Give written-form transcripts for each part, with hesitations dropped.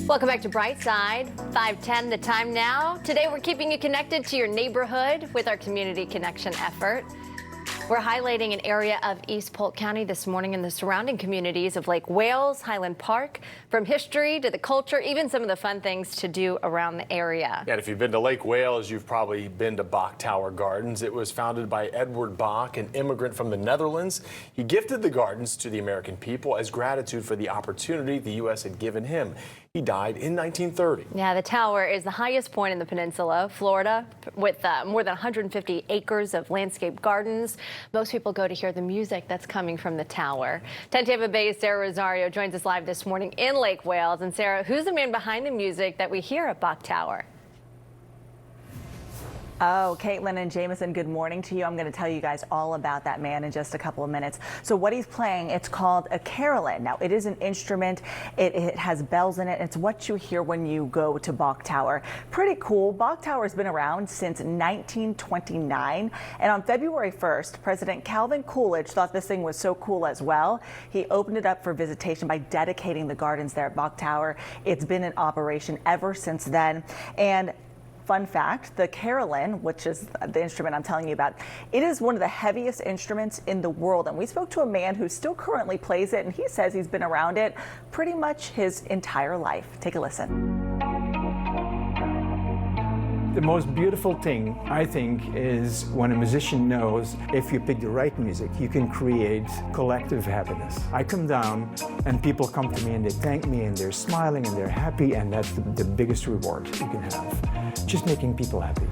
Welcome back to Brightside. 5:10 the time now. Today we're keeping you connected to your neighborhood with our Community Connection effort. We're highlighting an area of East Polk County this morning and the surrounding communities of Lake Wales, Highland Park, from history to the culture, even some of the fun things to do around the area. Yeah, and if you've been to Lake Wales, you've probably been to Bok Tower Gardens. It was founded by Edward Bok, an immigrant from the Netherlands. He gifted the gardens to the American people as gratitude for the opportunity the U.S. had given him. He died in 1930. Yeah, the tower is the highest point in the peninsula, Florida, with more than 150 acres of landscape gardens. Most people go to hear the music that's coming from the tower. 10 Tampa Bay's Sarah Rosario joins us live this morning in Lake Wales. And Sarah, who's the man behind the music that we hear at Bok Tower? Oh, Caitlin and Jameson, good morning to you. I'm going to tell you guys all about that man in just a couple of minutes. So what he's playing, it's called a carillon. Now, it is an instrument. It has bells in it. It's what you hear when you go to Bok Tower. Pretty cool. Bok Tower has been around since 1929. And on February 1st, President Calvin Coolidge thought this thing was so cool as well. He opened it up for visitation by dedicating the gardens there at Bok Tower. It's been in operation ever since then. And fun fact, the carillon, which is the instrument I'm telling you about, it is one of the heaviest instruments in the world. And we spoke to a man who still currently plays it, and he says he's been around it pretty much his entire life. Take a listen. The most beautiful thing, I think, is when a musician knows if you pick the right music, you can create collective happiness. I come down and people come to me and they thank me and they're smiling and they're happy, and that's the biggest reward you can have. Just making people happy.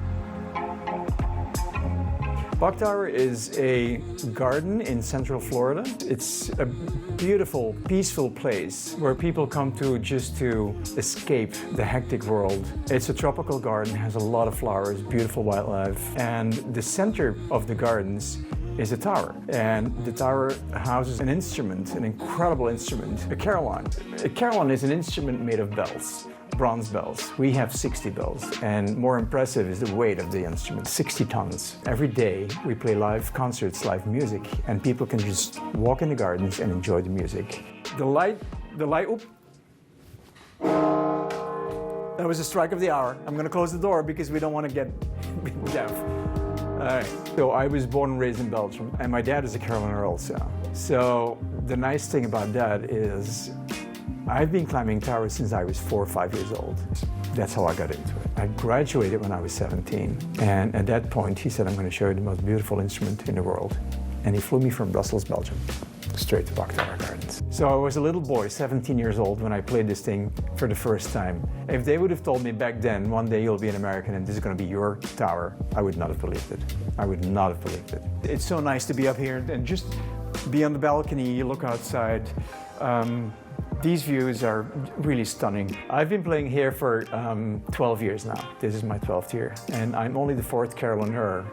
Bok Tower is a garden in central Florida. It's a beautiful, peaceful place where people come to just to escape the hectic world. It's a tropical garden, has a lot of flowers, beautiful wildlife, and the center of the gardens is a tower. And the tower houses an instrument, an incredible instrument, a carillon. A carillon is an instrument made of bells. Bronze bells. We have 60 bells, and more impressive is the weight of the instrument, 60 tons. Every day we play live concerts, live music, and people can just walk in the gardens and enjoy the music. The light, oop. That was a strike of the hour. I'm gonna close the door because we don't want to get deaf. All right. So I was born and raised in Belgium, and my dad is a carillionaire also. So the nice thing about that is I've been climbing towers since I was 4 or 5 years old. That's how I got into it. I graduated when I was 17, and at that point he said, I'm going to show you the most beautiful instrument in the world. And he flew me from Brussels, Belgium, straight to Bok Tower Gardens. So I was a little boy, 17 years old, when I played this thing for the first time. If they would have told me back then, one day you'll be an American and this is going to be your tower, I would not have believed it. I would not have believed it. It's so nice to be up here and just be on the balcony, you look outside. These views are really stunning. I've been playing here for 12 years now. This is my 12th year. And I'm only the 4th carillionaire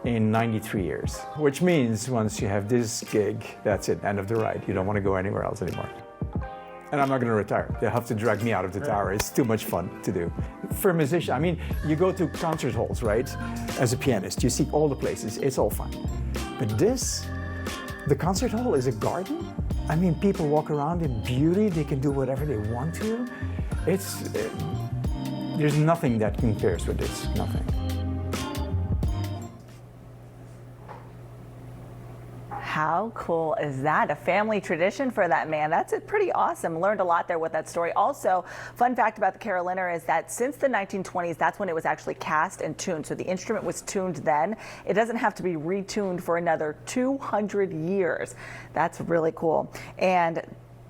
in 93 years. Which means once you have this gig, that's it, end of the ride. You don't want to go anywhere else anymore. And I'm not going to retire. They'll have to drag me out of the tower. It's too much fun to do. For a musician, I mean, you go to concert halls, right? As a pianist, you see all the places. It's all fun. But this, the concert hall is a garden. I mean, people walk around in beauty. They can do whatever they want to. There's nothing that compares with this, nothing. How cool is that? A family tradition for that man. That's pretty awesome. Learned a lot there with that story. Also, fun fact about the carillionaire is that since the 1920s, that's when it was actually cast and tuned. So the instrument was tuned then. It doesn't have to be retuned for another 200 years. That's really cool. And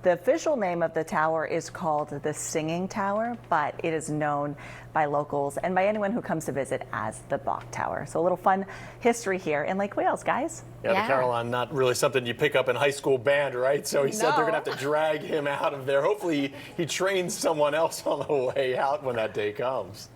the official name of the tower is called the Singing Tower, but it is known by locals and by anyone who comes to visit as the Bok Tower. So a little fun history here in Lake Wales, guys. Yeah, the carillon, not really something you pick up in high school band, right? So he said they're going to have to drag him out of there. Hopefully he trains someone else on the way out when that day comes.